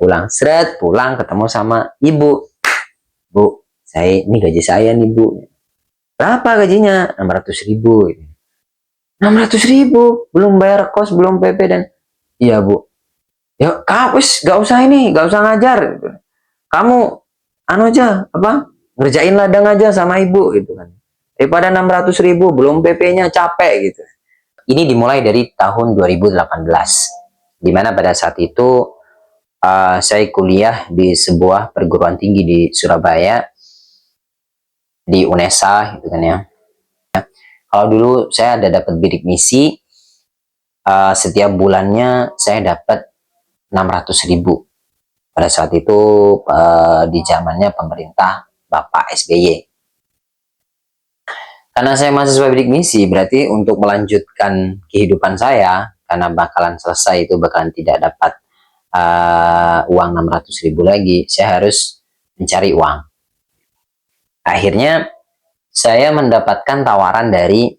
pulang, seret pulang ketemu sama ibu. Bu, ini gaji saya nih bu. Berapa gajinya? 600.000. 600.000 belum bayar kos, belum PP dan iya bu. Ya kapus, gak usah ini, gak usah ngajar. Kamu anu aja apa? Ngerjain ladang aja sama ibu gitu kan. Daripada 600.000 belum PP-nya capek gitu. Ini dimulai dari tahun 2018. Dimana pada saat itu saya kuliah di sebuah perguruan tinggi di Surabaya, di UNESA gitu kan ya. Kalau dulu saya ada dapat bidik misi, setiap bulannya saya dapat 600.000 pada saat itu, di zamannya pemerintah Bapak SBY. Karena saya mahasiswa bidik misi, berarti untuk melanjutkan kehidupan saya, karena bakalan selesai itu bakalan tidak dapat uang 600.000 lagi, saya harus mencari uang. Akhirnya saya mendapatkan tawaran dari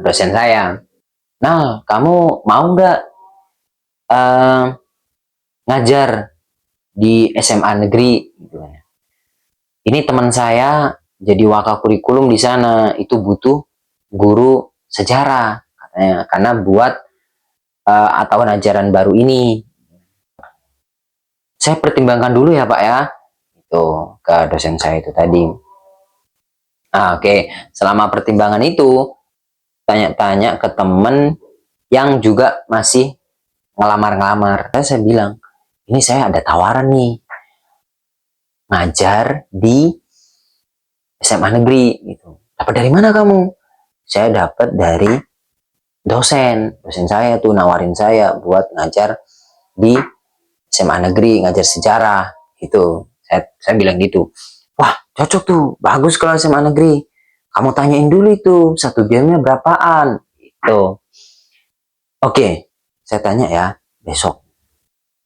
dosen saya. Nah, kamu mau nggak ngajar di SMA negeri? Ini teman saya jadi wakakurikulum di sana, itu butuh guru sejarah katanya, karena buat tahun ajaran baru ini. Saya pertimbangkan dulu ya Pak ya, itu ke dosen saya itu tadi. Oke. Selama pertimbangan itu tanya-tanya ke temen yang juga masih ngelamar-ngelamar. Saya bilang, ini saya ada tawaran nih, ngajar di SMA negeri gitu. Dapat dari mana kamu? Saya dapat dari dosen saya tuh nawarin saya buat ngajar di SMA negeri, ngajar sejarah gitu. Saya bilang gitu. Wah, cocok tuh, bagus kalau SMA negeri. Kamu tanyain dulu itu, 1 jamnya berapaan gitu. Oke, saya tanya ya besok.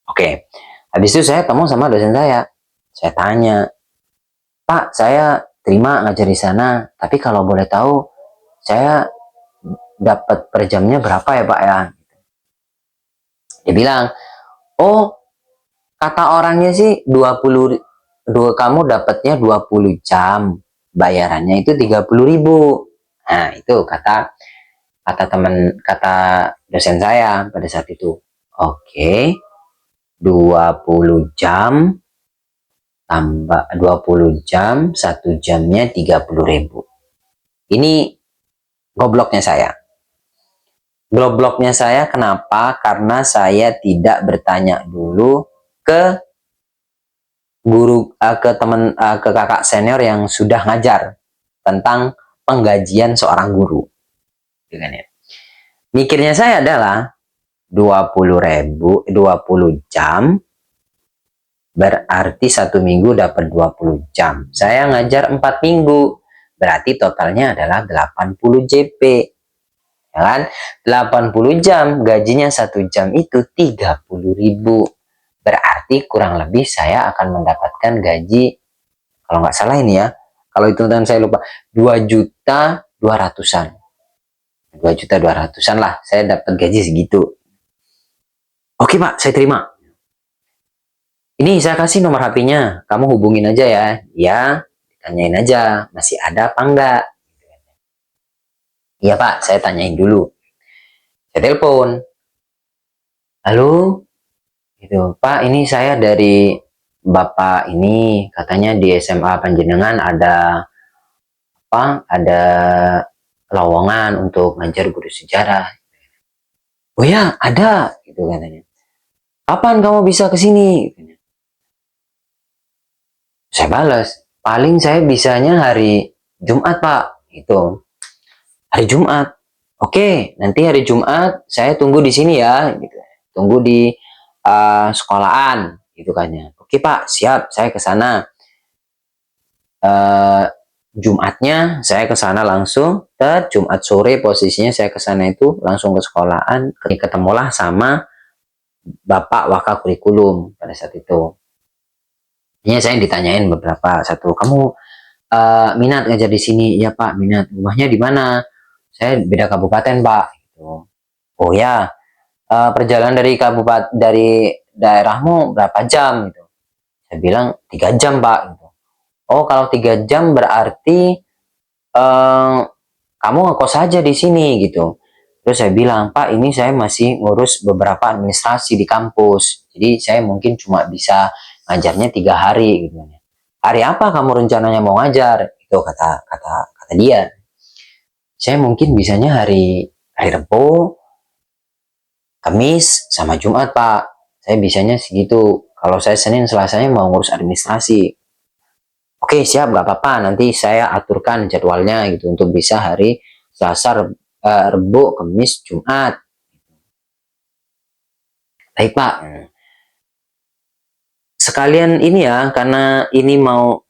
Oke, habis itu saya temu sama dosen saya. Saya tanya, Pak, saya terima ngajar di sana, tapi kalau boleh tahu, saya dapat per jamnya berapa ya Pak ya? Dia bilang, oh, kata orangnya sih 20, kamu dapatnya 20 jam, bayarannya itu 30.000. Nah, itu kata dosen saya pada saat itu. Oke, 20 jam tambah 20 jam, 1 jamnya 30.000. Ini gobloknya saya. Gobloknya saya kenapa? Karena saya tidak bertanya dulu ke guru, ke teman, ke kakak senior yang sudah ngajar tentang penggajian seorang guru. Mikirnya saya adalah 20.000, 20 jam berarti 1 minggu dapat 20 jam. Saya ngajar 4 minggu, berarti totalnya adalah 80 JP. Ya kan? 80 jam, gajinya 1 jam itu 30.000. Berarti kurang lebih saya akan mendapatkan gaji, kalau nggak salah ini ya, kalau itu dan saya lupa, 2.200.000-an. 2.200.000-an lah, saya dapat gaji segitu. Oke Pak, saya terima. Ini saya kasih nomor HP-nya, kamu hubungin aja ya. Ya, tanyain aja, masih ada apa enggak? Iya Pak, saya tanyain dulu. Saya telepon. Halo, gitu. Pak, ini saya dari Bapak ini, katanya di SMA Panjenengan ada apa? Ada lowongan untuk ngajar guru sejarah. Oh ya, ada, gitu katanya. Kapan kamu bisa ke sini? Saya balas, paling saya bisanya hari Jumat Pak, gitu. Hari Jumat. Oke, nanti hari Jumat saya tunggu di sini ya, gitu. Tunggu di sekolahan, gitu kan ya. Oke Pak, siap, saya ke sana. Jumatnya saya ke sana langsung. Jumat sore posisinya saya ke sana itu langsung ke sekolahan. Ketemulah sama Bapak Wakakurikulum pada saat itu. Ini saya ditanyain beberapa, satu, kamu minat ngajar di sini? Ya Pak, minat. Rumahnya di mana? Saya beda kabupaten Pak. Gitu. Oh ya, perjalanan dari daerahmu berapa jam gitu. Saya bilang 3 jam Pak gitu. Oh kalau 3 jam berarti kamu ngekos aja di sini gitu. Terus saya bilang, Pak ini saya masih ngurus beberapa administrasi di kampus. Jadi saya mungkin cuma bisa ngajarnya 3 hari gitu. Hari apa kamu rencananya mau ngajar? Itu kata dia. Saya mungkin bisanya hari Rabu, Kamis, sama Jumat Pak. Saya bisanya segitu. Kalau saya Senin, Selasanya mau ngurus administrasi. Oke siap, gak apa-apa. Nanti saya aturkan jadwalnya gitu untuk bisa hari Selasa, Rebo, Kamis, Jumat. Baik Pak. Sekalian ini ya, karena ini mau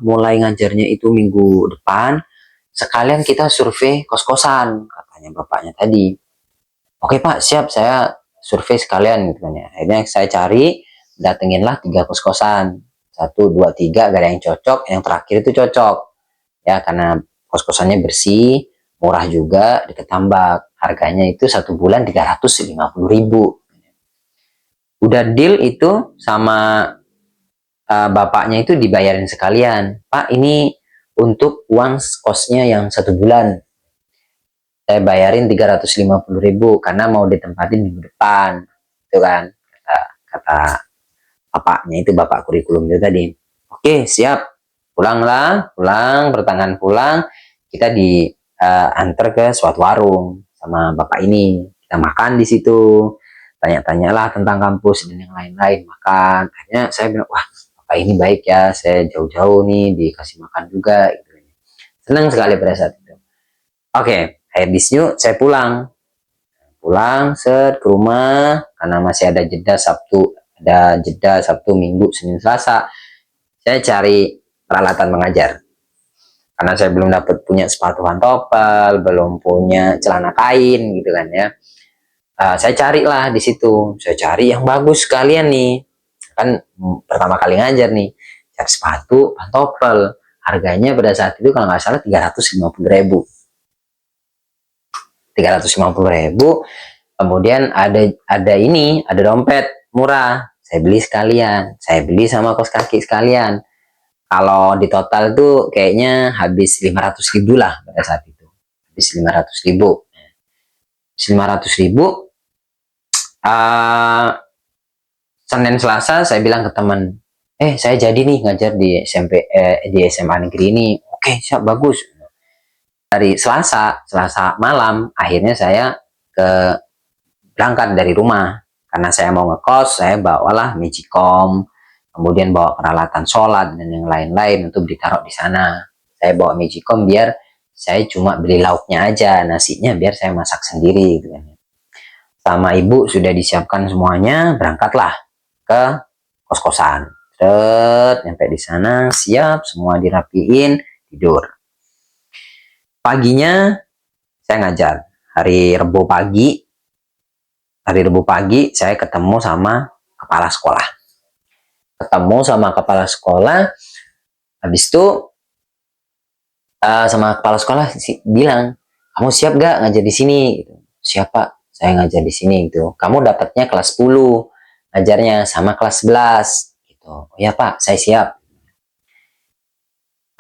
mulai ngajarnya itu minggu depan. Sekalian kita survei kos-kosan, katanya bapaknya tadi. Oke Pak, siap. Saya survei sekalian gitu kan ya. Akhirnya saya cari, datenginlah 3 kos-kosan. 1, 2, 3, gak ada yang cocok. Yang terakhir itu cocok. Ya, karena kos-kosannya bersih, murah juga, deket tambak. Harganya itu 1 bulan 350.000. Udah deal itu sama bapaknya itu dibayarin sekalian. Pak, ini untuk uang kosnya yang 1 bulan. Saya bayarin 350.000 karena mau ditempatin minggu depan. Itu kan, kata bapaknya itu, bapak kurikulum itu tadi. Oke, siap. Pulang pertengahan pulang, kita diantar ke suatu warung sama bapak ini. Kita makan di situ, tanya-tanyalah tentang kampus dan yang lain-lain, makan. Akhirnya saya bilang, wah bapak ini baik ya, saya jauh-jauh nih dikasih makan juga. Gitu. Senang sekali pada saat itu. Oke, habis itu saya pulang set ke rumah karena masih ada jeda Sabtu, Minggu, Senin, Selasa. Saya cari peralatan mengajar karena saya belum dapat punya sepatu pantopel, belum punya celana kain gitu kan ya. Saya carilah di situ, saya cari yang bagus sekalian nih, kan pertama kali ngajar nih, cari sepatu pantopel, harganya pada saat itu kalau nggak salah 350.000. Kemudian ada dompet murah, saya beli sekalian, saya beli sama kaos kaki sekalian. Kalau di total tuh kayaknya habis 500.000 lah pada saat itu, habis 500.000. 500.000. Senin Selasa saya bilang ke teman, saya jadi nih ngajar di di SMA negeri ini. Oke siap, bagus. Dari Selasa malam akhirnya saya berangkat dari rumah karena saya mau ngekos. Saya bawalah magicom, kemudian bawa peralatan sholat dan yang lain-lain untuk ditaruh di sana. Saya bawa magicom biar saya cuma beli lauknya aja, nasinya biar saya masak sendiri gitu. Sama ibu sudah disiapkan semuanya, berangkatlah ke kos-kosan. Sampai di sana siap, semua dirapiin, tidur. Paginya saya ngajar. Hari Rabu pagi saya ketemu sama kepala sekolah. Habis itu sama kepala sekolah bilang, kamu siap gak ngajar di sini? Siap Pak, saya ngajar di sini gitu. Kamu dapatnya kelas 10, ngajarnya sama kelas 11 gitu. Oh ya Pak, saya siap.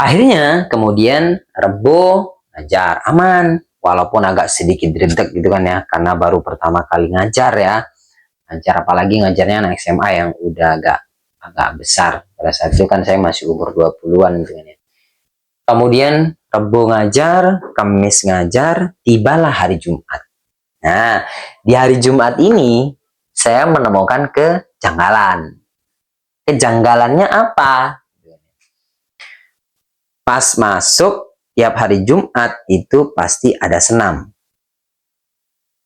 Akhirnya kemudian Rebo ngajar aman, walaupun agak sedikit dredeg gitu kan ya, karena baru pertama kali ngajar ya. Ngajar apalagi ngajarnya anak SMA yang udah agak besar. Pada saat itu kan saya masih umur 20-an gitu kan ya. Kemudian Rebo ngajar, Kamis ngajar, tibalah hari Jumat. Nah, di hari Jumat ini saya menemukan kejanggalan. Kejanggalannya apa? Pas masuk tiap hari Jumat itu pasti ada senam.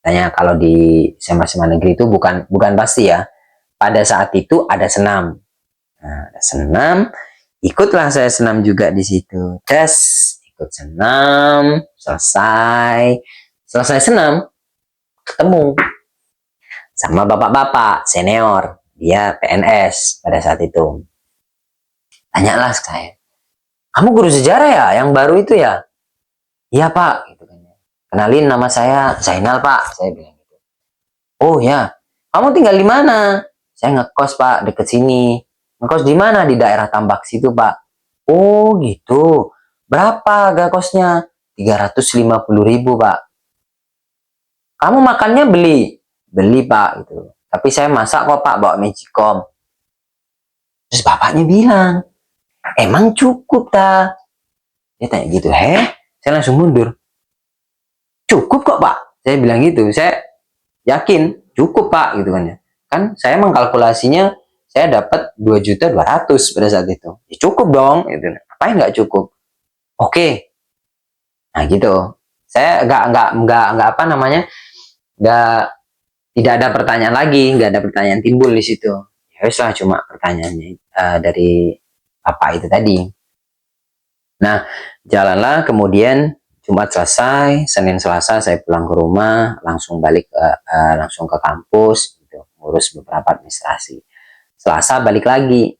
Tanya kalau di SMA negeri itu bukan pasti ya. Pada saat itu ada senam. Nah, ada senam, ikutlah saya senam juga di situ. Ikut senam, selesai senam, ketemu sama bapak-bapak senior, dia PNS pada saat itu. Tanyalah saya, kamu guru sejarah ya yang baru itu ya? Iya Pak, gitu kan. Kenalin, nama saya Zainal Pak, saya bilang gitu. Oh ya, kamu tinggal di mana? saya ngekos Pak deket sini. Ngekos di mana? Di daerah Tambak situ Pak. Oh gitu. Berapa harga kosnya? 350.000 Pak. Kamu makannya beli? Beli Pak gitu. Tapi saya masak kok Pak bawa magicom. Terus bapaknya bilang, emang cukup ta? Dia tanya gitu, saya langsung mundur. Cukup kok Pak. Saya bilang gitu, saya yakin cukup Pak gitu kan ya. Kan saya mengkalkulasinya saya dapat 2.200.000 pada saat itu. Ya, cukup dong gitu. Apa yang nggak cukup? Oke. Nah gitu. Saya nggak apa namanya? Nggak tidak ada pertanyaan lagi, nggak ada pertanyaan timbul di situ. Ya wes lah cuma pertanyaannya dari apa itu tadi. Nah, jalanlah kemudian Jumat selesai, Senin Selasa saya pulang ke rumah, langsung balik langsung ke kampus, gitu, ngurus beberapa administrasi. Selasa balik lagi.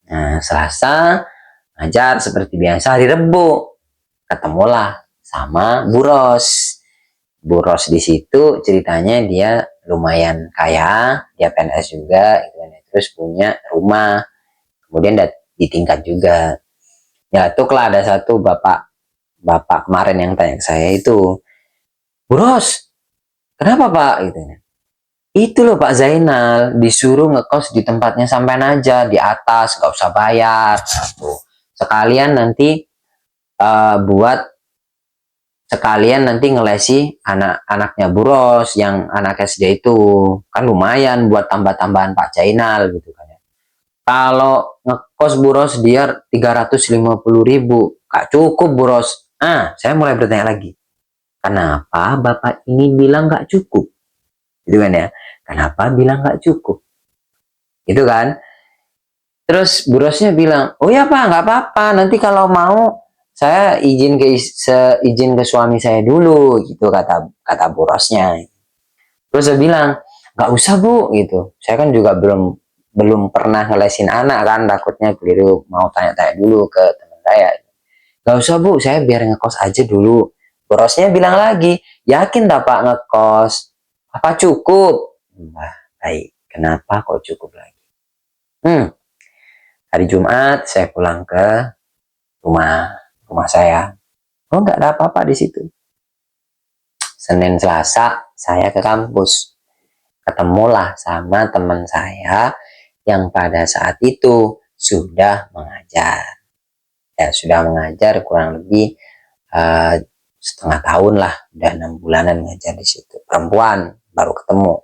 Nah, Selasa ngajar seperti biasa. Hari Rebo ketemulah sama Bu Ros. Bu Ros di situ ceritanya dia lumayan kaya, dia PNS juga, gitu, terus punya rumah, kemudian ditingkat juga. Ya, tuklah ada satu bapak kemarin yang tanya ke saya itu, Bu Ros, kenapa Pak? Gitu. Itu loh Pak Zainal disuruh ngekos di tempatnya sampean aja di atas, nggak usah bayar. Tuh. Buat sekalian nanti ngelesi anak-anaknya Bu Ros yang anak SD itu kan lumayan buat tambah-tambahan Pak Zainal gitu kan. Kalau ngekos Bu Ros dia 350.000, gak cukup Bu Ros. Saya mulai bertanya lagi. Kenapa Bapak ini bilang gak cukup? Gitu kan ya. Kenapa bilang gak cukup? Gitu kan. Terus Bu Rosnya bilang, oh ya Pak, gak apa-apa. Nanti kalau mau saya izin ke suami saya dulu. Gitu kata Bu Rosnya. Terus saya bilang, gak usah Bu. Gitu. Saya kan juga belum pernah ngelesin anak kan, takutnya keliru, mau tanya-tanya dulu ke teman saya. Gak usah Bu, saya biar ngekos aja dulu. Borosnya bilang lagi, yakin tak Pak ngekos? Apa cukup? Nah, baik, kenapa kok cukup lagi? Hari Jumat saya pulang ke rumah saya. Oh, nggak ada apa-apa di situ. Senin Selasa saya ke kampus. Ketemulah sama teman saya yang pada saat itu sudah mengajar. Ya, sudah mengajar kurang lebih setengah tahun lah, udah 6 bulanan ngajar di situ. Perempuan, baru ketemu.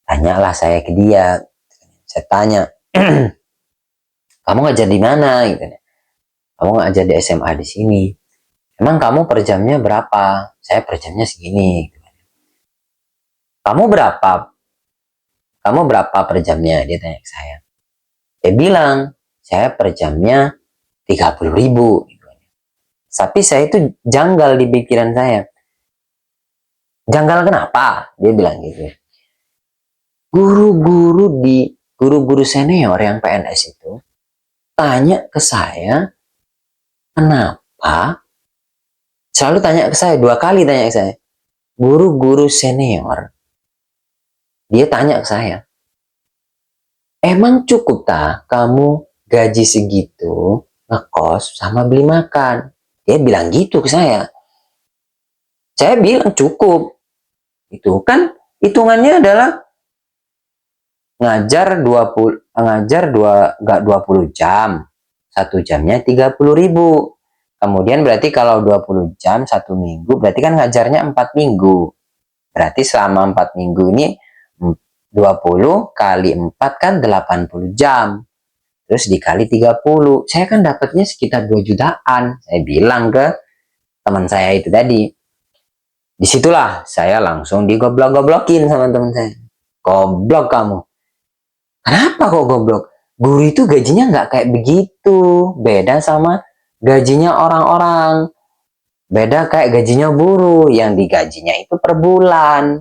Tanyalah saya ke dia. Saya tanya, kamu ngajar di mana? Gitu. Kamu ngajar di SMA di sini. Emang kamu per jamnya berapa? Saya per jamnya segini. Kamu berapa? Kamu berapa per jamnya? Dia tanya ke saya. Dia bilang, saya per jamnya 30.000. Tapi saya itu janggal di pikiran saya. Janggal kenapa? Dia bilang gitu. Guru-guru senior yang PNS itu tanya ke saya, kenapa? Selalu tanya ke saya, 2 kali tanya ke saya. Guru-guru senior, dia tanya ke saya, emang cukup tak kamu gaji segitu ngekos sama beli makan? Dia bilang gitu ke saya. Saya bilang cukup. Itu kan hitungannya adalah ngajar 20 jam. 1 jamnya 30.000. Kemudian berarti kalau 20 jam 1 minggu, berarti kan ngajarnya 4 minggu. Berarti selama 4 minggu ini 20 kali 4 kan 80 jam. Terus dikali 30. Saya kan dapatnya sekitar 2 jutaan. Saya bilang ke teman saya itu tadi. Disitulah saya langsung digoblok-goblokin sama teman saya. Goblok kamu. Kenapa kok goblok? Guru itu gajinya nggak kayak begitu. Beda sama gajinya orang-orang. Beda kayak gajinya guru. Yang digajinya itu per bulan.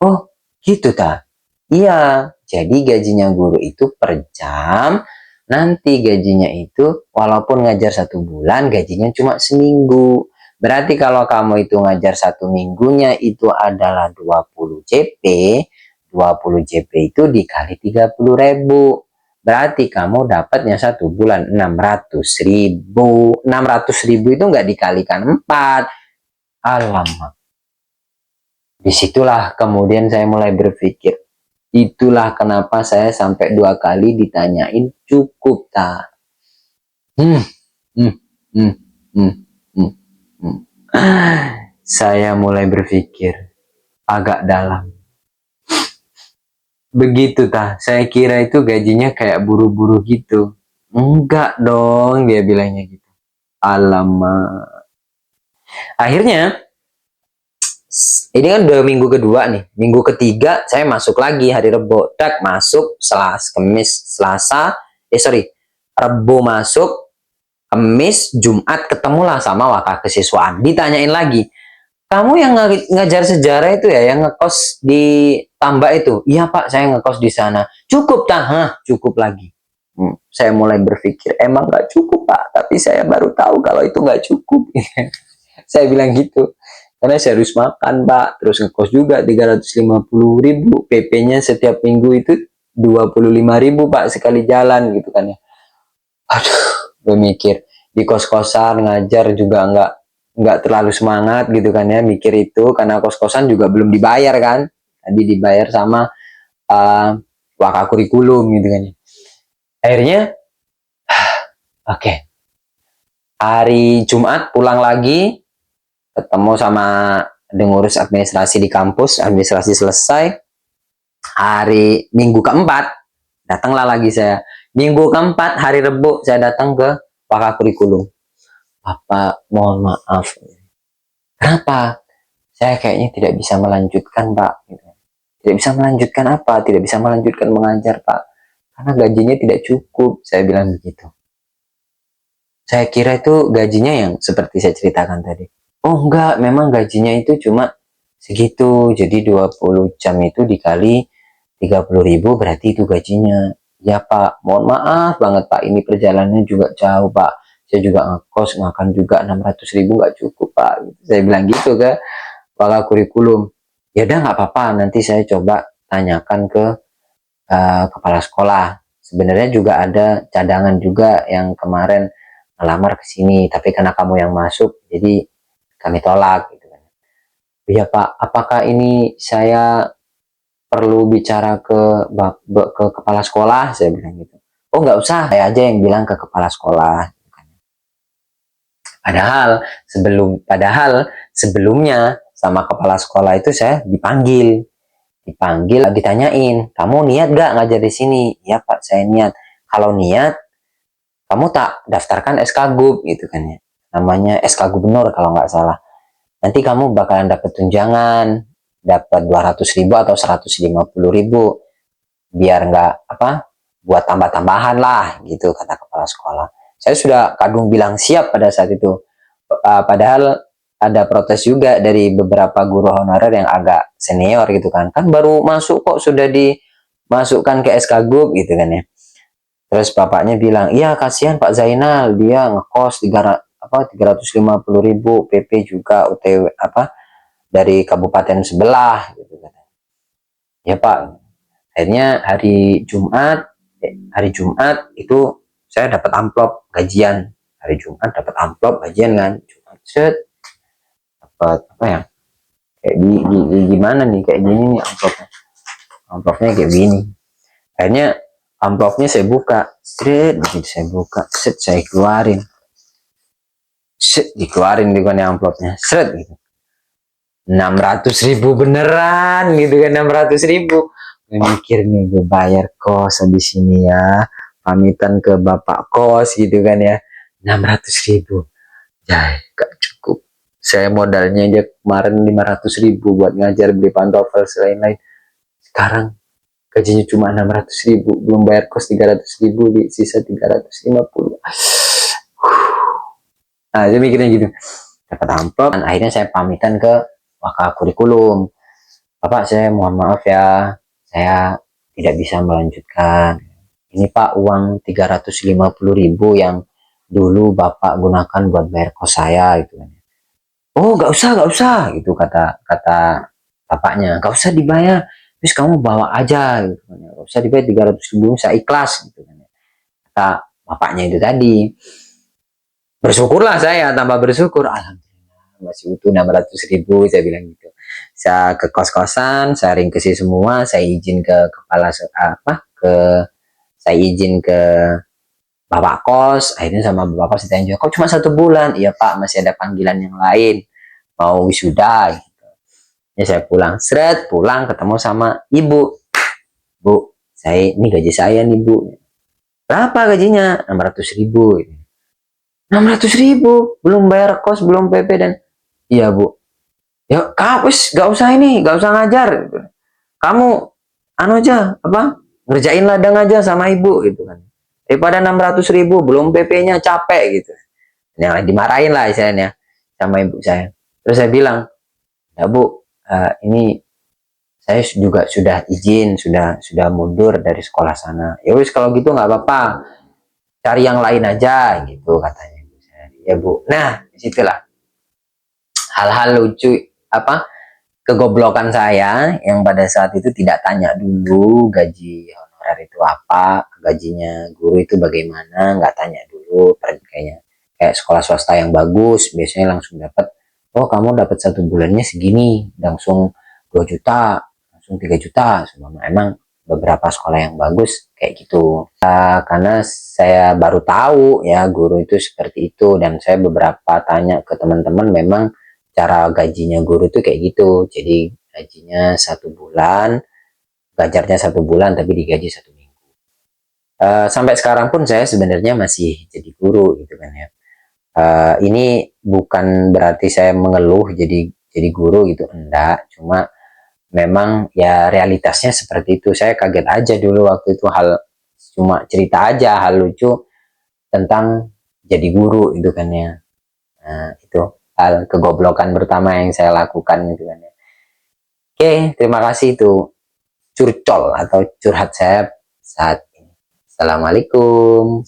Oh, gitu tak? Iya, jadi gajinya guru itu per jam. Nanti gajinya itu walaupun ngajar 1 bulan, gajinya cuma seminggu. Berarti kalau kamu itu ngajar 1 minggunya itu adalah 20 CP. 20 JP itu dikali 30.000. Berarti kamu dapatnya 1 bulan 600.000. 600.000 itu nggak dikalikan 4. Alamak. Disitulah kemudian saya mulai berpikir. Itulah kenapa saya sampai 2 kali ditanyain cukup tak. Saya mulai berpikir agak dalam. Begitu tah, saya kira itu gajinya kayak buru-buru gitu. Enggak dong, dia bilangnya gitu. Alamak. Akhirnya, ini kan udah minggu kedua nih. Minggu ketiga saya masuk lagi hari Rebo. Tak masuk, Kamis, Selasa. Rebo masuk, Kamis, Jumat ketemulah sama wakil kesiswaan. Ditanyain lagi, kamu yang ngajar sejarah itu ya, yang ngekos di Tambak itu? Iya Pak, saya ngekos di sana. Cukup tah? Cukup lagi. Saya mulai berpikir, emang nggak cukup Pak, tapi saya baru tahu kalau itu nggak cukup. Saya bilang gitu, karena saya harus makan Pak, terus ngekos juga 350.000, PP-nya setiap minggu itu 25.000 Pak sekali jalan gitu kan ya. Aduh, gue mikir di kos-kosan ngajar juga nggak terlalu semangat gitu kan ya, mikir itu karena kos-kosan juga belum dibayar kan, tadi dibayar sama wakil kurikulum gitu kan ya. Akhirnya oke. Hari Jumat pulang lagi, ketemu sama ngurus administrasi di kampus, administrasi selesai. Hari Minggu keempat datanglah lagi saya. Minggu keempat hari Rebo saya datang ke wakil kurikulum. Bapak, mohon maaf. Kenapa? Saya kayaknya tidak bisa melanjutkan, Pak. Tidak bisa melanjutkan apa? Tidak bisa melanjutkan mengajar, Pak. Karena gajinya tidak cukup, saya bilang begitu. Saya kira itu gajinya yang seperti saya ceritakan tadi. Oh enggak, memang gajinya itu cuma segitu. Jadi 20 jam itu dikali 30.000 berarti itu gajinya. Ya Pak, mohon maaf banget Pak, ini perjalanannya juga jauh Pak. Saya juga ngekos, makan juga 600.000 nggak cukup Pak. Saya bilang gitu ke wakil kurikulum. Ya udah nggak apa-apa, nanti saya coba tanyakan ke kepala sekolah. Sebenarnya juga ada cadangan juga yang kemarin ngelamar ke sini, tapi karena kamu yang masuk, jadi kami tolak. Gitu kan. Ya Pak, apakah ini saya perlu bicara ke kepala sekolah? Saya bilang gitu. Oh nggak usah, saya aja yang bilang ke kepala sekolah. Padahal sebelumnya sama kepala sekolah itu saya dipanggil, ditanyain, kamu niat gak ngajar di sini? Ya Pak, saya niat. Kalau niat, kamu tak daftarkan SK Gub gitu kan ya. Namanya SK Gubernur kalau nggak salah. Nanti kamu bakalan dapat tunjangan, dapat 200.000 atau 150.000, biar nggak buat tambah-tambahan lah gitu kata kepala sekolah. Saya sudah kadung bilang siap pada saat itu. Padahal ada protes juga dari beberapa guru honorer yang agak senior gitu kan. Kan baru masuk kok sudah dimasukkan ke SK Gub gitu kan ya. Terus bapaknya bilang, iya kasihan Pak Zainal, dia ngekos 350.000, PP juga UTW dari kabupaten sebelah gitu kan. Ya Pak. Akhirnya hari Jumat itu saya dapat amplop gajian. Hari Jumat dapat amplop gajian kan. Jumat set dapat kayak gimana nih, kayak gini nih amplopnya kayak gini. Akhirnya amplopnya saya buka, begitu saya buka, saya keluarin, dikeluarin di mana amplopnya, gitu. 600.000 beneran gitu kan, 600.000. Mikir nih, gue bayar kos habis ini ya, pamitan ke bapak kos gitu kan ya, 600.000. Ya gak cukup. Saya modalnya aja kemarin 500.000 buat ngajar, beli pantofel lain-lain. Sekarang gajinya cuma 600.000, belum bayar kos 300.000, di sisa 350. Nah, saya mikirnya gitu. Dapat amplop, dan akhirnya saya pamitan ke wakil kurikulum. Bapak, saya mohon maaf ya, saya tidak bisa melanjutkan. Ini Pak, uang 350.000 yang dulu Bapak gunakan buat bayar kos saya gitu kan. Oh, nggak usah gitu kata bapaknya. Nggak usah dibayar. terus kamu bawa aja gitu kan ya, nggak usah dibayar 300.000, saya ikhlas gitu kan ya. Kata bapaknya itu tadi. Bersyukurlah saya, tambah bersyukur, alhamdulillah masih utuh 600.000, saya bilang gitu. Saya ke kos-kosan, saya ringkesi semua, saya izin ke kepala apa, saya izin ke bapak kos, akhirnya sama bapak kos ditanya, kok cuma 1 bulan? Iya pak, masih ada panggilan yang lain, mau wisuda gitu. Ya saya pulang, seret, pulang ketemu sama ibu. Bu, saya ini gaji saya nih bu. Berapa gajinya? 600.000. 600.000, belum bayar kos, belum PP dan iya bu. Ya kapus, gak usah ini, gak usah ngajar. Kamu anu aja, apa? Ngerjain ladang aja sama ibu gitu kan. Daripada 600.000, belum PP-nya capek gitu. Yang dimarahin lah istilahnya sama ibu saya. Terus saya bilang, ya bu, ini saya juga sudah izin, sudah mundur dari sekolah sana. Ya wis kalau gitu nggak apa-apa, cari yang lain aja gitu katanya ibu saya. Ya bu. Nah disitulah hal-hal lucu apa kegoblokan saya yang pada saat itu tidak tanya dulu gaji honorer itu apa, gajinya guru itu bagaimana, nggak tanya dulu. Kayaknya kayak sekolah swasta yang bagus biasanya langsung dapat, oh kamu dapat 1 bulannya segini, langsung 2 juta, langsung 3 juta. Semua emang beberapa sekolah yang bagus kayak gitu. Karena saya baru tahu ya guru itu seperti itu, dan saya beberapa tanya ke teman-teman, memang cara gajinya guru itu kayak gitu. Jadi gajinya 1 bulan, gajarnya 1 bulan, tapi digaji 1 minggu. Sampai sekarang pun saya sebenarnya masih jadi guru gitu kan ya. Ini bukan berarti saya mengeluh jadi guru gitu, enggak. Cuma memang ya realitasnya seperti itu. Saya kaget aja dulu waktu itu, cuma cerita aja hal lucu tentang jadi guru itu kan ya. Nah, itu hal kegoblokan pertama yang saya lakukan gitu kan ya. Oke, terima kasih, itu curcol atau curhat saya saat ini. Assalamualaikum.